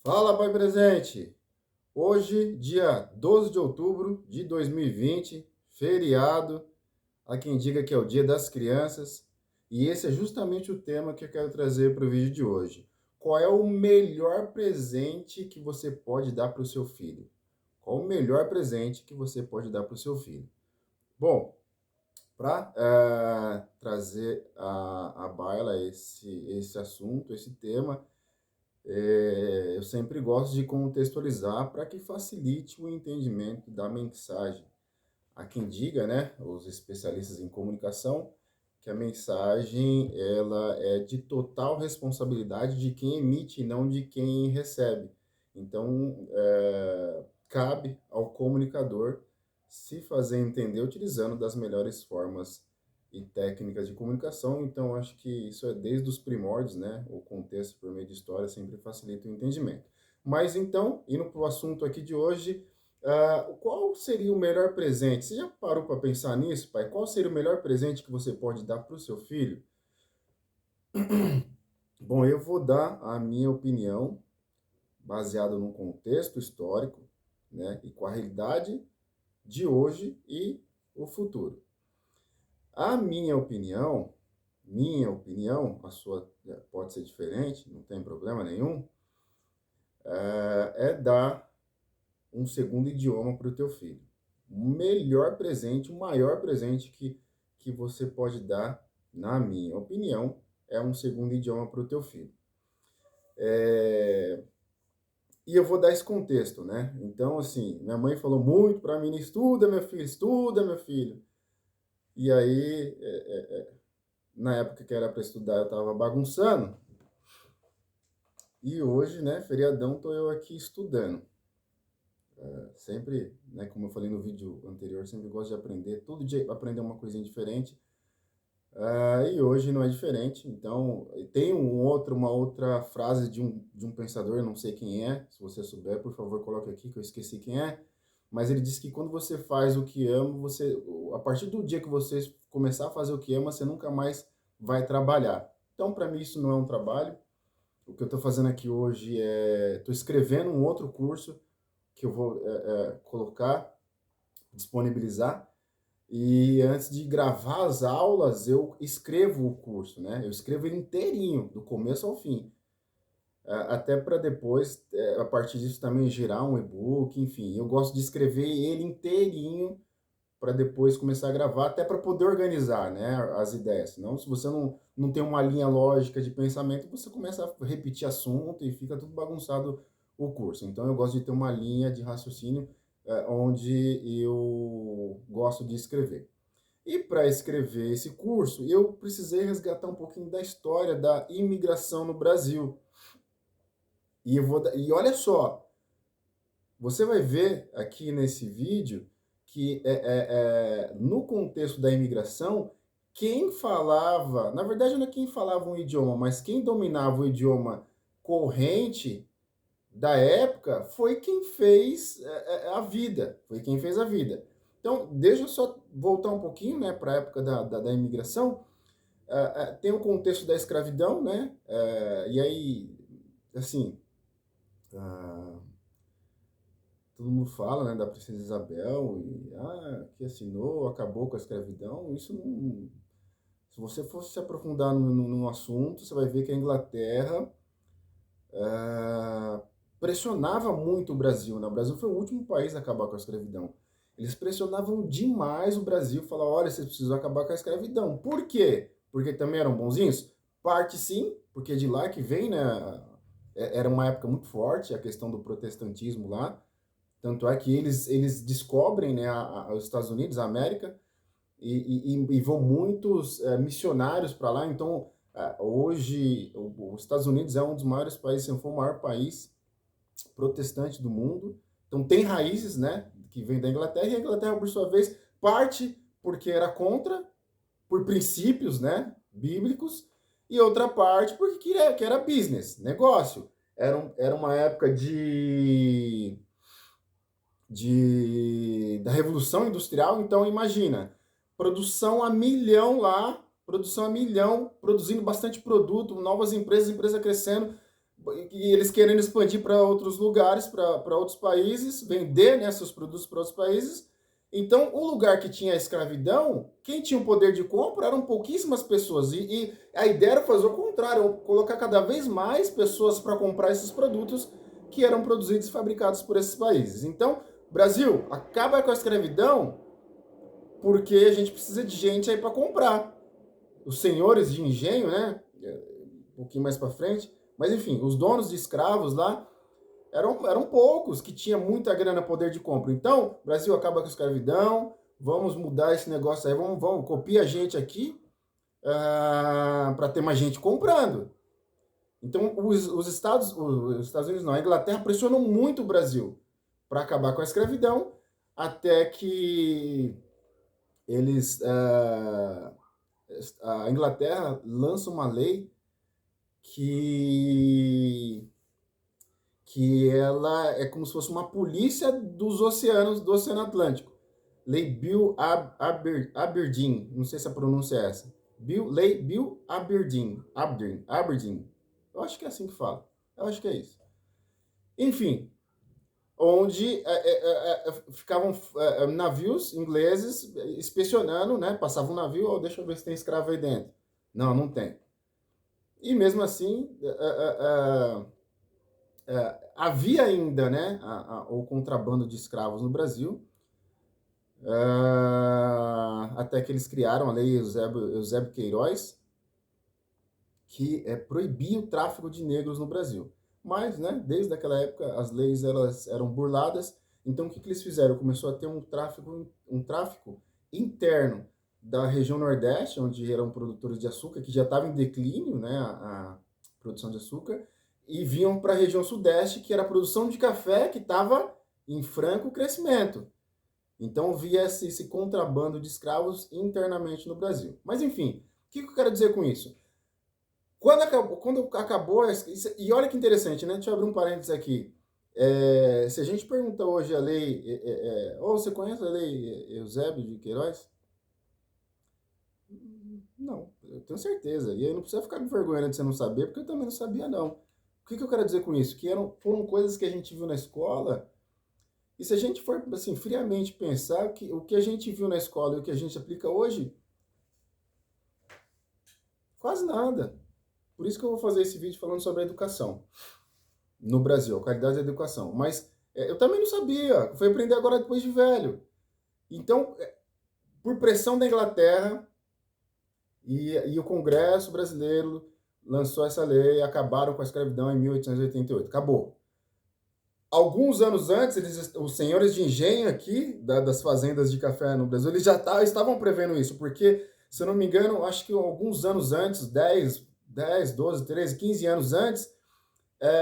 Fala, Pai Presente! Hoje, dia 12 de outubro de 2020, feriado. Há quem diga que é o Dia das Crianças. E esse é justamente o tema que eu quero trazer para o vídeo de hoje. Qual é o melhor presente que você pode dar para o seu filho? Qual o melhor presente que você pode dar para o seu filho? Bom, para trazer à baila esse assunto, esse tema, eu sempre gosto de contextualizar para que facilite o entendimento da mensagem. Há quem diga, né, os especialistas em comunicação, que a mensagem ela é de total responsabilidade de quem emite e não de quem recebe. Então, cabe ao comunicador se fazer entender utilizando das melhores formas e técnicas de comunicação. Então, acho que isso é desde os primórdios, né? O contexto por meio de história sempre facilita o entendimento. Mas então, indo para o assunto aqui de hoje, qual seria o melhor presente? Você já parou para pensar nisso, pai? Qual seria o melhor presente que você pode dar para o seu filho? Bom, eu vou dar a minha opinião baseada num contexto histórico, né, e com a realidade de hoje e o futuro. A minha opinião, a sua pode ser diferente, não tem problema nenhum, é dar um segundo idioma para o teu filho. O melhor presente, o maior presente que você pode dar, na minha opinião, é um segundo idioma para o teu filho. E eu vou dar esse contexto, né? Então, assim, minha mãe falou muito para mim, estuda, meu filho. E aí, na época que era para estudar, eu estava bagunçando. E hoje, né, feriadão, tô eu aqui estudando. Sempre, né, como eu falei no vídeo anterior, sempre gosto de aprender, todo dia aprender uma coisinha diferente. E hoje não é diferente. Então, tem uma outra frase de um pensador, não sei quem é, se você souber, por favor, coloque aqui, que eu esqueci quem é. Mas ele disse que quando você faz o que ama, a partir do dia que você começar a fazer o que ama, você nunca mais vai trabalhar. Então, para mim, isso não é um trabalho. O que eu estou fazendo aqui hoje estou escrevendo um outro curso que eu vou colocar, disponibilizar. E antes de gravar as aulas, eu escrevo o curso, né? Eu escrevo ele inteirinho, do começo ao fim. Até para depois, a partir disso, também gerar um e-book, enfim. Eu gosto de escrever ele inteirinho para depois começar a gravar, até para poder organizar, né, as ideias. Senão, se você não tem uma linha lógica de pensamento, você começa a repetir assunto e fica tudo bagunçado o curso. Então, eu gosto de ter uma linha de raciocínio onde eu gosto de escrever. E para escrever esse curso, eu precisei resgatar um pouquinho da história da imigração no Brasil. E olha só, você vai ver aqui nesse vídeo que no contexto da imigração, quem falava, na verdade não é quem falava um idioma, mas quem dominava o idioma corrente da época foi quem fez a vida, foi quem fez a vida. Então, deixa eu só voltar um pouquinho, né, para a época da imigração. Tem o contexto da escravidão, né, e aí, assim, uh, todo mundo fala, né, da princesa Isabel, que assinou, acabou com a escravidão. Isso não... Se você fosse se aprofundar no assunto, você vai ver que a Inglaterra pressionava muito o Brasil, né? O Brasil foi o último país a acabar com a escravidão. Eles pressionavam demais o Brasil, falavam, olha, vocês precisam acabar com a escravidão. Por quê? Porque também eram bonzinhos? Parte sim, porque de lá que vem, né? Era uma época muito forte a questão do protestantismo lá. Tanto é que eles descobrem, né, os Estados Unidos, a América, e vão muitos missionários para lá. Então, hoje, os Estados Unidos é um dos maiores países, se não for o maior país protestante do mundo. Então, tem raízes, né, que vem da Inglaterra, e a Inglaterra, por sua vez, parte porque era contra, por princípios, né, bíblicos, e outra parte porque que era business, negócio. Era uma época da Revolução Industrial. Então, imagina, produção a milhão lá, produção a milhão, produzindo bastante produto, novas empresas, empresa crescendo. e eles querendo expandir para outros lugares, para outros países, vender, né, seus produtos para outros países. Então, o lugar que tinha a escravidão, quem tinha o poder de compra eram pouquíssimas pessoas. E a ideia era fazer o contrário, colocar cada vez mais pessoas para comprar esses produtos que eram produzidos e fabricados por esses países. Então, Brasil, acaba com a escravidão porque a gente precisa de gente aí para comprar. Os senhores de engenho, né, um pouquinho mais para frente, mas enfim, os donos de escravos lá eram poucos que tinham muita grana, poder de compra. Então, Brasil acaba com a escravidão, vamos mudar esse negócio aí, vamos copia a gente aqui para ter mais gente comprando. Então, os Estados Unidos não, a Inglaterra pressionou muito o Brasil para acabar com a escravidão, até que eles, a Inglaterra lança uma lei que ela é como se fosse uma polícia dos oceanos, do Oceano Atlântico. Lei Bill Aberdeen, não sei se a pronúncia é essa. Lei Bill Aberdeen. Eu acho que é assim que fala. Eu acho que é isso. Enfim, onde ficavam navios ingleses inspecionando, né? Passava um navio, oh, deixa eu ver se tem escravo aí dentro. Não, não tem. E mesmo assim, havia ainda, né, o contrabando de escravos no Brasil, até que eles criaram a lei Eusébio Queiroz, que proibia o tráfico de negros no Brasil. Mas, né, desde aquela época, as leis elas eram burladas. Então, o que eles fizeram? Começou a ter um tráfico interno da região Nordeste, onde eram produtores de açúcar, que já estava em declínio, né, a produção de açúcar, e vinham para a região Sudeste, que era a produção de café, que estava em franco crescimento. Então, via esse contrabando de escravos internamente no Brasil. Mas, enfim, o que eu quero dizer com isso? Quando acabou, e olha que interessante, né? Deixa eu abrir um parênteses aqui. Se a gente pergunta hoje a lei, você conhece a lei Eusébio de Queiroz? Não, eu tenho certeza. E aí não precisa ficar com vergonha de você não saber, porque eu também não sabia, não. O que eu quero dizer com isso? Que foram coisas que a gente viu na escola, e se a gente for, assim, friamente pensar, que o que a gente viu na escola e o que a gente aplica hoje, quase nada. Por isso que eu vou fazer esse vídeo falando sobre a educação no Brasil, a qualidade da educação. Mas eu também não sabia, fui aprender agora depois de velho. Então, por pressão da Inglaterra e o Congresso brasileiro lançou essa lei e acabaram com a escravidão em 1888. Acabou. Alguns anos antes, os senhores de engenho aqui, das fazendas de café no Brasil, eles já estavam prevendo isso, porque, se eu não me engano, acho que alguns anos antes, 10, 12, 13, 15 anos antes,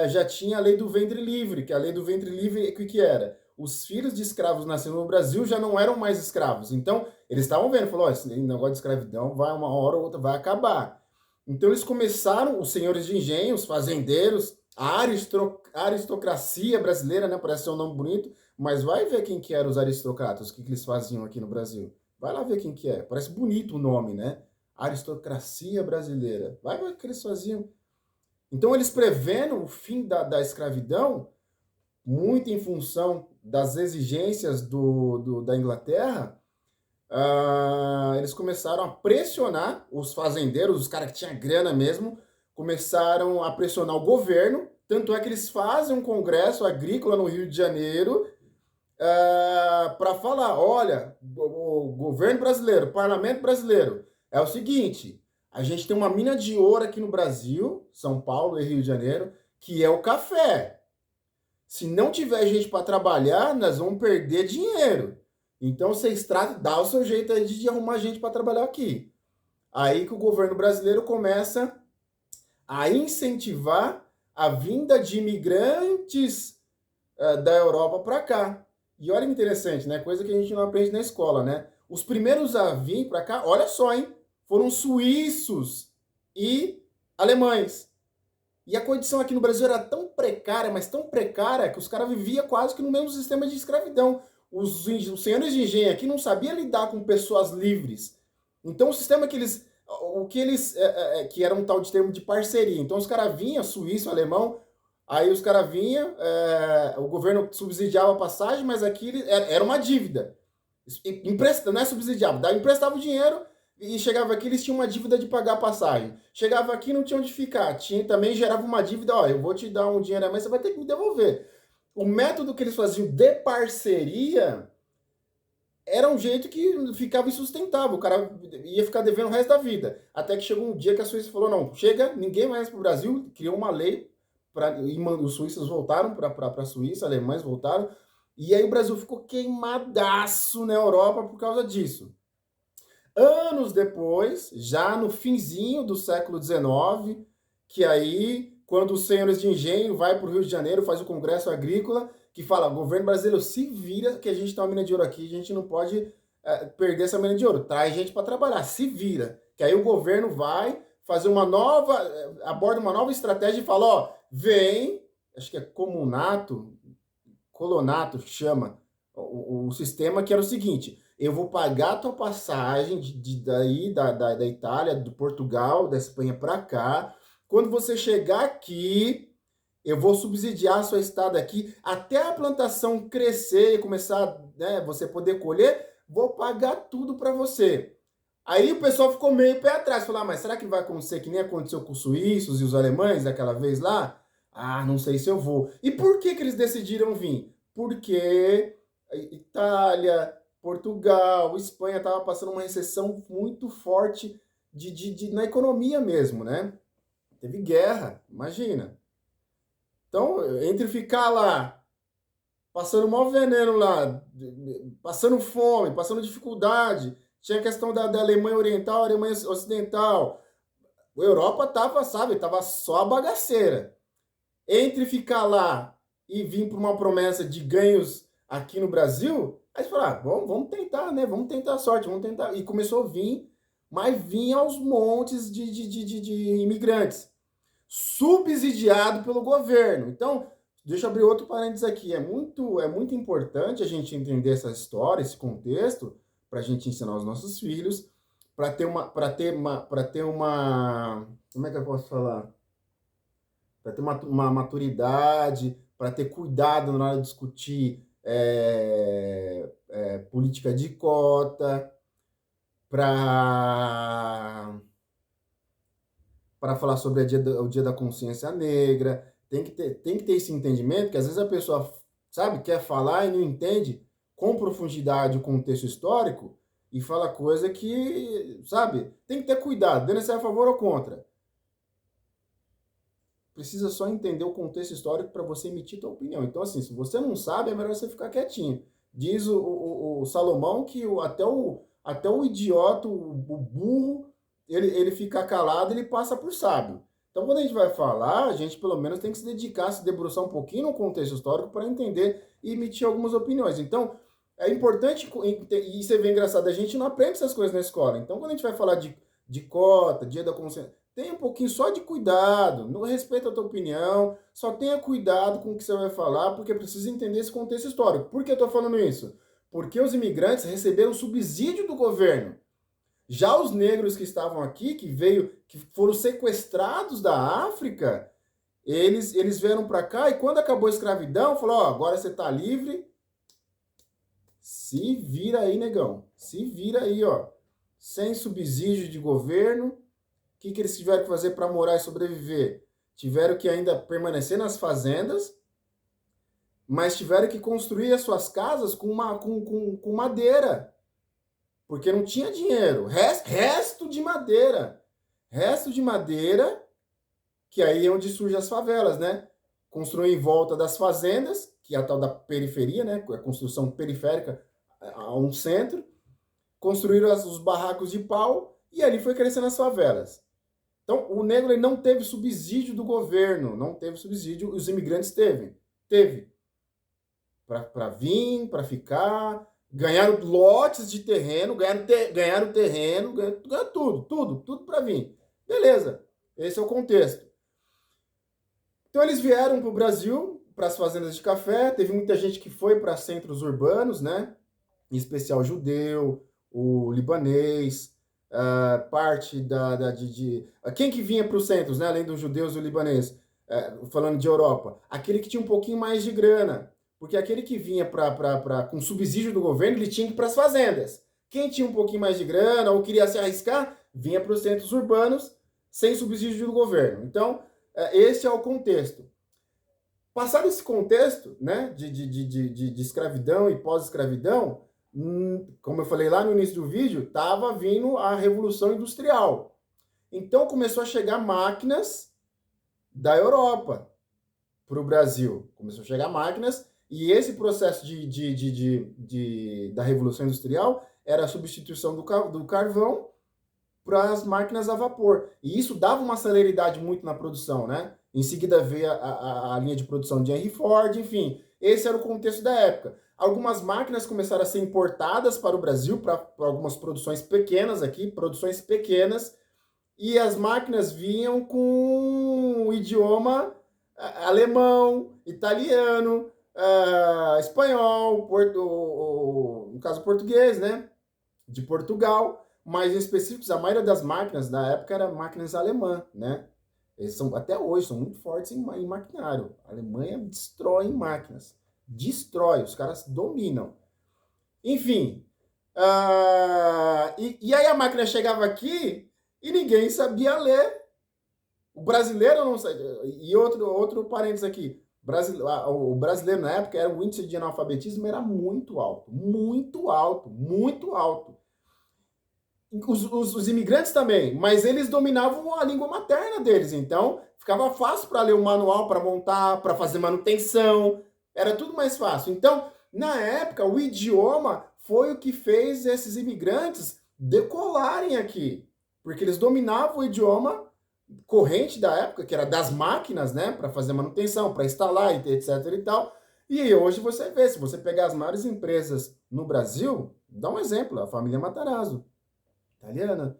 já tinha a lei do ventre livre, que a lei do ventre livre, o que era? Os filhos de escravos nascendo no Brasil já não eram mais escravos. Então, eles estavam vendo, falou, esse negócio de escravidão vai uma hora ou outra, vai acabar. Então, eles começaram, os senhores de engenho, os fazendeiros, a aristocracia brasileira, né? Parece ser um nome bonito, mas vai ver quem que eram os aristocratas, o que eles faziam aqui no Brasil. Vai lá ver quem que é. Parece bonito o nome, né? Aristocracia brasileira. Vai ver o que eles faziam. Então, eles prevendo o fim da escravidão, muito em função das exigências da Inglaterra, eles começaram a pressionar os fazendeiros, os caras que tinham grana mesmo, começaram a pressionar o governo, tanto é que eles fazem um congresso agrícola no Rio de Janeiro para falar, olha, o governo brasileiro, o parlamento brasileiro, é o seguinte, a gente tem uma mina de ouro aqui no Brasil, São Paulo e Rio de Janeiro, que é o café. Se não tiver gente para trabalhar, nós vamos perder dinheiro. Então, vocês dá o seu jeito aí de arrumar gente para trabalhar aqui. Aí que o governo brasileiro começa a incentivar a vinda de imigrantes da Europa para cá. E olha que interessante, né? Coisa que a gente não aprende na escola, né? Os primeiros a vir para cá, olha só, hein? Foram suíços e alemães. E a condição aqui no Brasil era tão precária, mas tão precária, que os caras viviam quase que no mesmo sistema de escravidão. Os senhores de engenho aqui não sabiam lidar com pessoas livres. Então o sistema que eles... que era um tal de termo de parceria. Então os caras vinham, suíço, alemão, Aí os caras vinham, o governo subsidiava a passagem, mas aqui era uma dívida. Empresta, não é subsidiava, emprestava o dinheiro e chegava aqui, eles tinham uma dívida de pagar a passagem. Chegava aqui, não tinha onde ficar. Também gerava uma dívida, ó, eu vou te dar um dinheiro a mais, você vai ter que me devolver. O método que eles faziam de parceria era um jeito que ficava insustentável. O cara ia ficar devendo o resto da vida. Até que chegou um dia que a Suíça falou: não, chega, ninguém mais para o Brasil, criou uma lei, os suíços voltaram para a Suíça, alemães voltaram, e aí o Brasil ficou queimadaço na Europa por causa disso. Anos depois, já no finzinho do século XIX, que aí, quando os senhores de engenho vai para o Rio de Janeiro, faz o Congresso Agrícola, que fala, governo brasileiro, se vira que a gente tem uma mina de ouro aqui, a gente não pode perder essa mina de ouro, traz gente para trabalhar, se vira. Que aí o governo vai fazer uma nova, aborda uma nova estratégia e fala, ó, vem, acho que é colonato chama, o sistema que era o seguinte, eu vou pagar a tua passagem da Itália, do Portugal, da Espanha para cá, quando você chegar aqui, eu vou subsidiar a sua estada aqui até a plantação crescer e começar, né, você poder colher, vou pagar tudo para você. Aí o pessoal ficou meio pé atrás, falou, mas será que vai acontecer que nem aconteceu com os suíços e os alemães daquela vez lá? Ah, não sei se eu vou. E por que eles decidiram vir? Porque Itália, Portugal, Espanha estava passando uma recessão muito forte na economia mesmo, né? Teve guerra, imagina. Então, entre ficar lá, passando mau veneno lá, passando fome, passando dificuldade, tinha a questão da Alemanha Oriental, Alemanha Ocidental, a Europa tava, sabe, tava só a bagaceira. Entre ficar lá e vir para uma promessa de ganhos aqui no Brasil, aí você fala, vamos tentar, né? Vamos tentar a sorte, vamos tentar. E começou a vir, mas vinha aos montes de imigrantes subsidiado pelo governo. Então, deixa eu abrir outro parênteses aqui. É muito importante a gente entender essa história, esse contexto, para a gente ensinar aos nossos filhos, para ter uma, como é que eu posso falar? Para ter uma maturidade, para ter cuidado na hora de discutir política de cota, para falar sobre o dia da consciência negra, tem que ter esse entendimento, que às vezes a pessoa, sabe, quer falar e não entende com profundidade o contexto histórico e fala coisa que, sabe, tem que ter cuidado, deve ser a favor ou contra. Precisa só entender o contexto histórico para você emitir sua opinião. Então, assim, se você não sabe, é melhor você ficar quietinho. Diz o Salomão que até o idiota, o burro, ele fica calado, ele passa por sábio. Então, quando a gente vai falar, a gente pelo menos tem que se dedicar, se debruçar um pouquinho no contexto histórico para entender e emitir algumas opiniões. Então, é importante, e você vê engraçado, a gente não aprende essas coisas na escola. Então, quando a gente vai falar de cota, dia da consciência, tenha um pouquinho só de cuidado, não respeita a tua opinião, só tenha cuidado com o que você vai falar, porque precisa entender esse contexto histórico. Por que eu estou falando isso? Porque os imigrantes receberam subsídio do governo. Já os negros que estavam aqui, que foram sequestrados da África, eles vieram para cá e quando acabou a escravidão, falou, ó, agora você está livre, se vira aí, negão, se vira aí, ó, sem subsídio de governo. O que eles tiveram que fazer para morar e sobreviver? Tiveram que ainda permanecer nas fazendas, mas tiveram que construir as suas casas com madeira, porque não tinha dinheiro. Resto de madeira. Resto de madeira, que aí é onde surgem as favelas, né? Construir em volta das fazendas, que é a tal da periferia, né? A construção periférica a um centro. Construíram os barracos de pau e ali foi crescendo as favelas. Então, o negro ele não teve subsídio do governo, não teve subsídio, os imigrantes teve. Para vir, para ficar, ganharam lotes de terreno, ganharam terreno, ganharam tudo para vir. Beleza, esse é o contexto. Então, eles vieram para o Brasil, para as fazendas de café, teve muita gente que foi para centros urbanos, né? Em especial judeu, o libanês, parte quem que vinha para os centros, né, além dos judeus e o libanês? falando de Europa, aquele que tinha um pouquinho mais de grana, porque aquele que vinha com subsídio do governo, ele tinha que ir para as fazendas. Quem tinha um pouquinho mais de grana ou queria se arriscar, vinha para os centros urbanos sem subsídio do governo. Então, esse é o contexto. Passado esse contexto, né, de escravidão e pós-escravidão, como eu falei lá no início do vídeo, estava vindo a Revolução Industrial. Então começou a chegar máquinas da Europa para o Brasil. Começou a chegar máquinas e esse processo da Revolução Industrial era a substituição do carvão para as máquinas a vapor. E isso dava uma celeridade muito na produção, né? Em seguida veio a linha de produção de Henry Ford, enfim. Esse era o contexto da época. Algumas máquinas começaram a ser importadas para o Brasil, para algumas produções pequenas aqui, produções pequenas, e as máquinas vinham com o idioma alemão, italiano, espanhol, no caso português, né? De Portugal, mas em específicos, a maioria das máquinas da época era máquinas alemãs, né? Eles são, até hoje, são muito fortes em maquinário. A Alemanha destrói em máquinas. Destrói, os caras dominam. Enfim, e aí a máquina chegava aqui e ninguém sabia ler. O brasileiro não sabia. E outro parênteses aqui. O brasileiro na época, o índice de analfabetismo era muito alto. Muito alto, muito alto. Os imigrantes também, mas eles dominavam a língua materna deles, então ficava fácil para ler o manual, para montar, para fazer manutenção, era tudo mais fácil. Então, na época, o idioma foi o que fez esses imigrantes decolarem aqui, porque eles dominavam o idioma corrente da época, que era das máquinas, né, para fazer manutenção, para instalar, etc e tal. E hoje você vê, se você pegar as maiores empresas no Brasil, dá um exemplo, a família Matarazzo, italiana.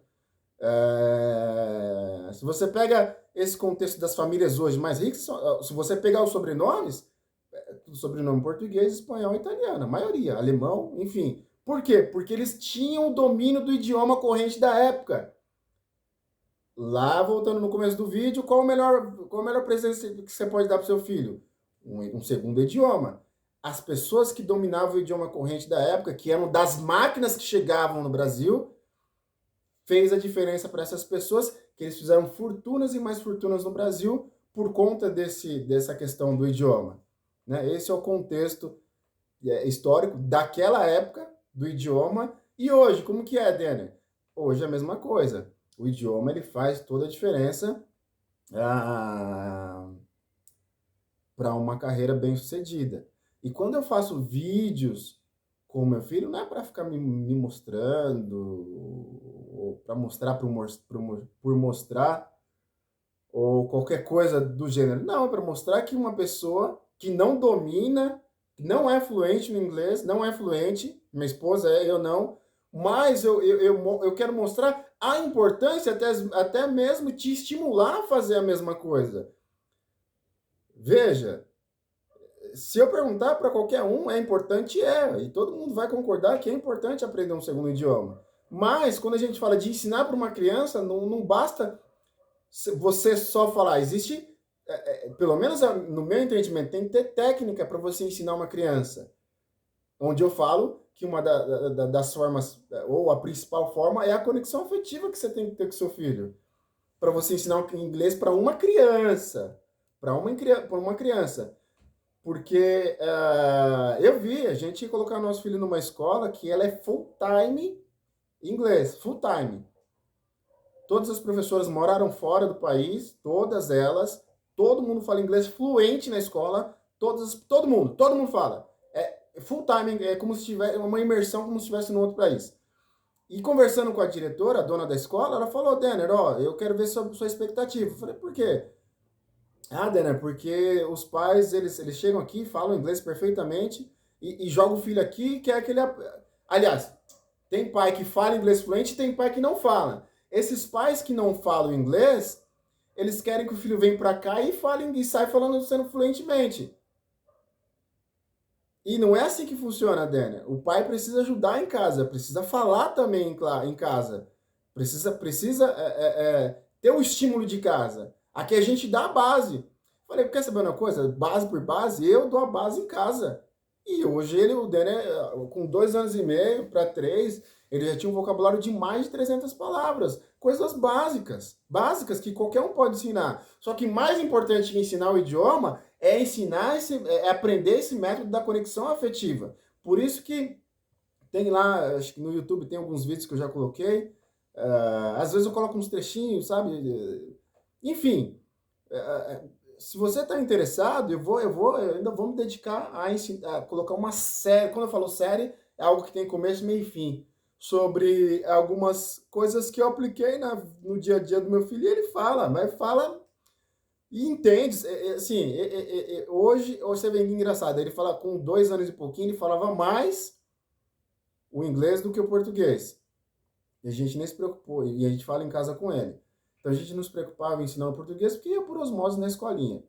Se você pega esse contexto das famílias hoje mais ricas, se você pegar os sobrenomes, tudo sobrenome português, espanhol e italiano, a maioria, alemão, enfim. Por quê? Porque eles tinham o domínio do idioma corrente da época. Lá, voltando no começo do vídeo, qual a melhor presente que você pode dar para o seu filho? Um segundo idioma. As pessoas que dominavam o idioma corrente da época, que eram das máquinas que chegavam no Brasil, fez a diferença para essas pessoas, que eles fizeram fortunas e mais fortunas no Brasil por conta dessa questão do idioma. Né? Esse é o contexto histórico daquela época, do idioma. E hoje, como que é, Denner? Hoje é a mesma coisa. O idioma ele faz toda a diferença para uma carreira bem-sucedida. E quando eu faço vídeos com o meu filho, não é para ficar me mostrando, ou para mostrar por mostrar, ou qualquer coisa do gênero. Não, é para mostrar que uma pessoa que não domina, não é fluente no inglês, não é fluente, minha esposa é, eu não, mas eu quero mostrar a importância, até mesmo te estimular a fazer a mesma coisa. Veja, se eu perguntar para qualquer um, é importante, e todo mundo vai concordar que é importante aprender um segundo idioma. Mas, quando a gente fala de ensinar para uma criança, não basta você só falar. Existe, pelo menos no meu entendimento, tem que ter técnica para você ensinar uma criança. Onde eu falo que uma das formas, ou a principal forma, é a conexão afetiva que você tem que ter com seu filho. Para você ensinar inglês para uma criança. Para uma criança. Porque eu vi a gente colocar nosso filho numa escola que ela é full-time inglês, full-time. Todas as professoras moraram fora do país, todas elas, todo mundo fala inglês fluente na escola, todo mundo fala. Full-time, é como se tivesse uma imersão, como se estivesse no outro país. E conversando com a diretora, a dona da escola, ela falou, Denner, eu quero ver sua expectativa. Eu falei, por quê? Denner, porque os pais, eles chegam aqui, falam inglês perfeitamente e jogam o filho aqui e quer que ele... Aliás, tem pai que fala inglês fluente e tem pai que não fala. Esses pais que não falam inglês, eles querem que o filho venha para cá e sai falando sendo fluentemente. E não é assim que funciona, Denner. O pai precisa ajudar em casa, precisa falar também em casa. Precisa ter o estímulo de casa. Aqui a gente dá a base. Falei, quer saber uma coisa? Base por base, eu dou a base em casa. E hoje o Dani, com 2 anos e meio para 3, ele já tinha um vocabulário de mais de 300 palavras. Coisas básicas, básicas que qualquer um pode ensinar. Só que mais importante que ensinar o idioma é é aprender esse método da conexão afetiva. Por isso que tem lá, acho que no YouTube tem alguns vídeos que eu já coloquei. Às vezes eu coloco uns trechinhos, sabe? Enfim, se você está interessado, eu ainda vou me dedicar a colocar uma série. Quando eu falo série, é algo que tem começo, meio e fim. Sobre algumas coisas que eu apliquei no dia a dia do meu filho. E ele fala, mas fala e entende. Assim, hoje você vê que engraçado. Ele fala com 2 anos e pouquinho, ele falava mais o inglês do que o português. E a gente nem se preocupou. E a gente fala em casa com ele. Então a gente não se preocupava em ensinar o português porque ia por osmose na escolinha.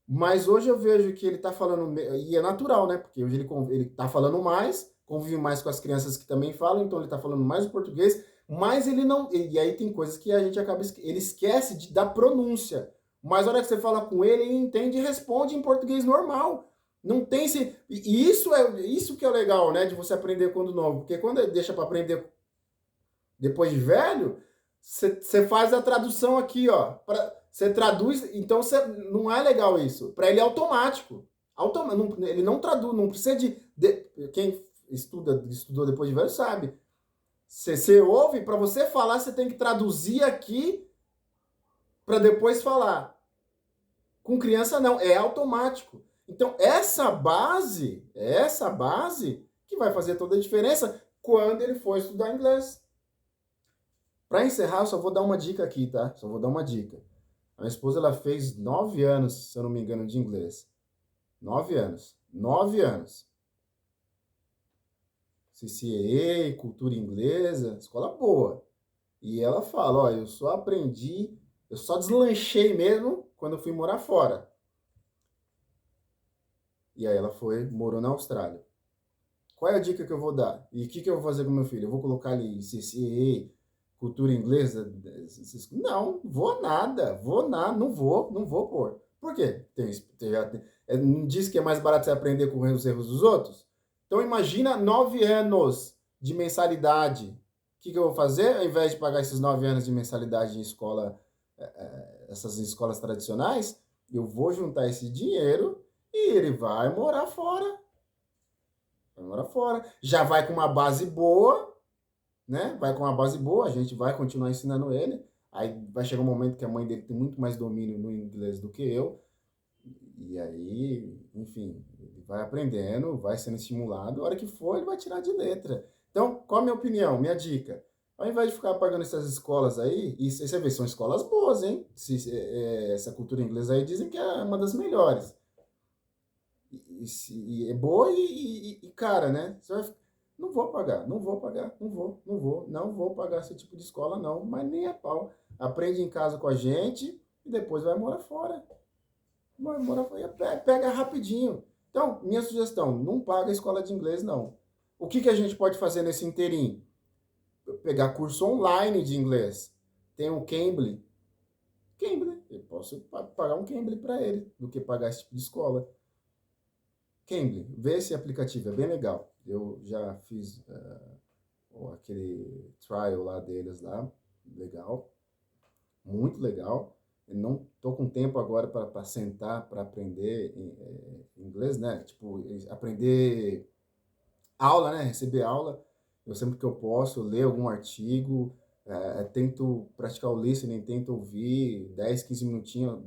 Mas hoje eu vejo que ele está falando, e é natural, né? Porque hoje ele está falando mais, convive mais com as crianças que também falam, então ele está falando mais o português, mas ele não. E aí tem coisas que a gente acaba. Ele esquece da pronúncia. Mas a hora que você fala com ele, ele entende e responde em português normal. Não tem esse. E isso que é legal, né? De você aprender quando novo. Porque quando deixa para aprender depois de velho, você faz a tradução aqui, ó. Você traduz, então não é legal isso. Para ele é automático. Ele não traduz, não precisa quem estudou depois de velho sabe. Você ouve, para você falar, você tem que traduzir aqui para depois falar. Com criança não, é automático. Então é essa base que vai fazer toda a diferença quando ele for estudar inglês. Para encerrar, eu só vou dar uma dica aqui, tá? Só vou dar uma dica. A minha esposa, ela fez 9 anos, se eu não me engano, de inglês. 9 anos. 9 anos. CCAA, cultura inglesa, escola boa. E ela fala, ó, eu só deslanchei mesmo quando eu fui morar fora. E aí ela morou na Austrália. Qual é a dica que eu vou dar? E o que eu vou fazer com meu filho? Eu vou colocar ali CCAA, cultura inglesa? Não, vou nada, não vou pôr. Por quê? Não diz que é mais barato você aprender com os erros dos outros? Então imagina 9 anos de mensalidade. O que eu vou fazer? Ao invés de pagar esses 9 anos de mensalidade em escola, essas escolas tradicionais, eu vou juntar esse dinheiro e ele vai morar fora. Vai morar fora. Já vai com uma base boa, né? Vai com uma base boa, a gente vai continuar ensinando ele. Aí vai chegar um momento que a mãe dele tem muito mais domínio no inglês do que eu. E aí, enfim, ele vai aprendendo, vai sendo estimulado. A hora que for, ele vai tirar de letra. Então, qual a minha opinião, minha dica? Ao invés de ficar pagando essas escolas aí, e você vê, são escolas boas, hein? Essa cultura inglesa aí dizem que é uma das melhores. E é boa cara, né? Não vou pagar, não vou pagar esse tipo de escola, não, mas nem a pau. Aprende em casa com a gente e depois vai morar fora. Vai morar fora, pega rapidinho. Então, minha sugestão, não paga a escola de inglês, não. O que a gente pode fazer nesse inteirinho? Pegar curso online de inglês. Tem o Cambly. Cambly, eu posso pagar um Cambly para ele, do que pagar esse tipo de escola. Cambly, vê esse aplicativo, é bem legal. Eu já fiz aquele trial lá deles lá, legal, muito legal. Eu não tô com tempo agora para sentar para aprender inglês, né? Tipo, aprender aula, né? Receber aula. Eu sempre que eu posso ler algum artigo, tento praticar o listening, tento ouvir 10, 15 minutinhos.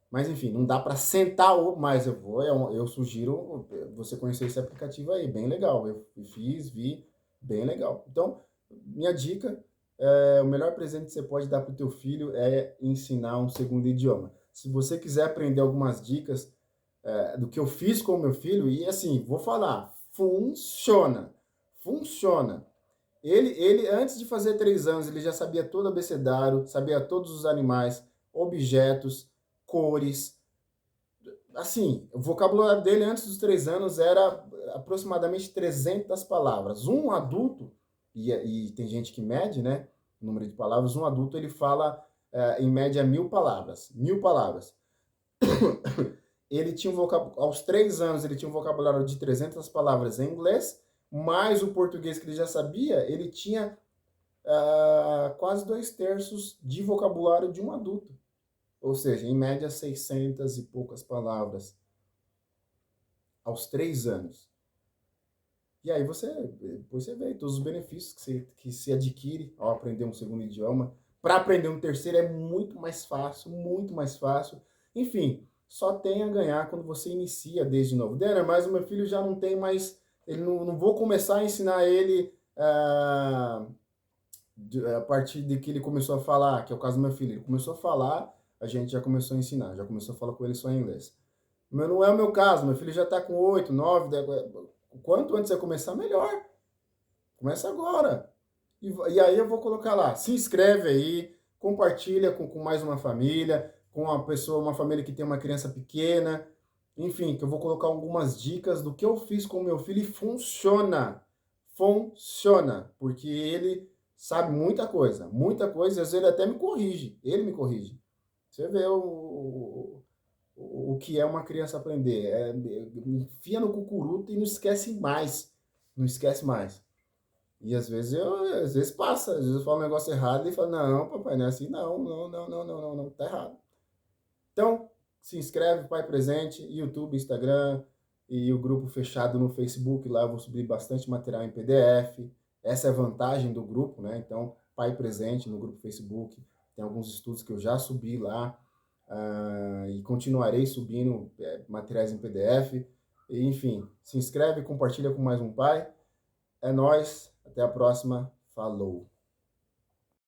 Mas enfim, não dá para sentar, mas eu sugiro você conhecer esse aplicativo aí, bem legal. Eu vi, bem legal. Então, minha dica, o melhor presente que você pode dar para o teu filho é ensinar um segundo idioma. Se você quiser aprender algumas dicas do que eu fiz com o meu filho, e assim, vou falar, funciona, funciona. Ele, antes de fazer 3 anos, ele já sabia todo o abecedário, sabia todos os animais, objetos, cores. Assim, o vocabulário dele antes dos 3 anos era aproximadamente 300 palavras. Um adulto, e tem gente que mede, né, o número de palavras, um adulto ele fala em média 1.000 palavras. 1.000 palavras. Ele tinha aos 3 anos, ele tinha um vocabulário de 300 palavras em inglês, mais o português que ele já sabia, ele tinha quase 2/3 de vocabulário de um adulto. Ou seja, em média, 600 e poucas palavras aos 3 anos. E aí depois você vê todos os benefícios que se adquire ao aprender um segundo idioma. Para aprender um terceiro é muito mais fácil, muito mais fácil. Enfim, só tem a ganhar quando você inicia desde novo. Denner, mas o meu filho já não tem mais, ele não vou começar a ensinar ele a partir de que ele começou a falar, que é o caso do meu filho. Ele começou a falar, a gente já começou a ensinar, já começou a falar com ele só em inglês. Mas não é o meu caso, meu filho já está com 8, 9, 10, quanto antes você começar, melhor. Começa agora. E aí eu vou colocar lá, se inscreve aí, compartilha com mais uma família, com uma família que tem uma criança pequena, enfim, que eu vou colocar algumas dicas do que eu fiz com o meu filho e funciona. Funciona, porque ele sabe muita coisa, e às vezes ele até me corrige, ele me corrige. Você vê o que é uma criança aprender. Enfia no cucuruto e não esquece mais. Não esquece mais. E às vezes passa, às vezes eu falo um negócio errado e ele fala, não, papai, não é assim, não, não, não, não, não, não, não, tá errado. Então, se inscreve, Pai Presente, YouTube, Instagram e o grupo fechado no Facebook, lá eu vou subir bastante material em PDF. Essa é a vantagem do grupo, né? Então, Pai Presente no grupo Facebook, tem alguns estudos que eu já subi lá, e continuarei subindo materiais em PDF. E, enfim, se inscreve, compartilha com mais um pai. É nóis, até a próxima, falou!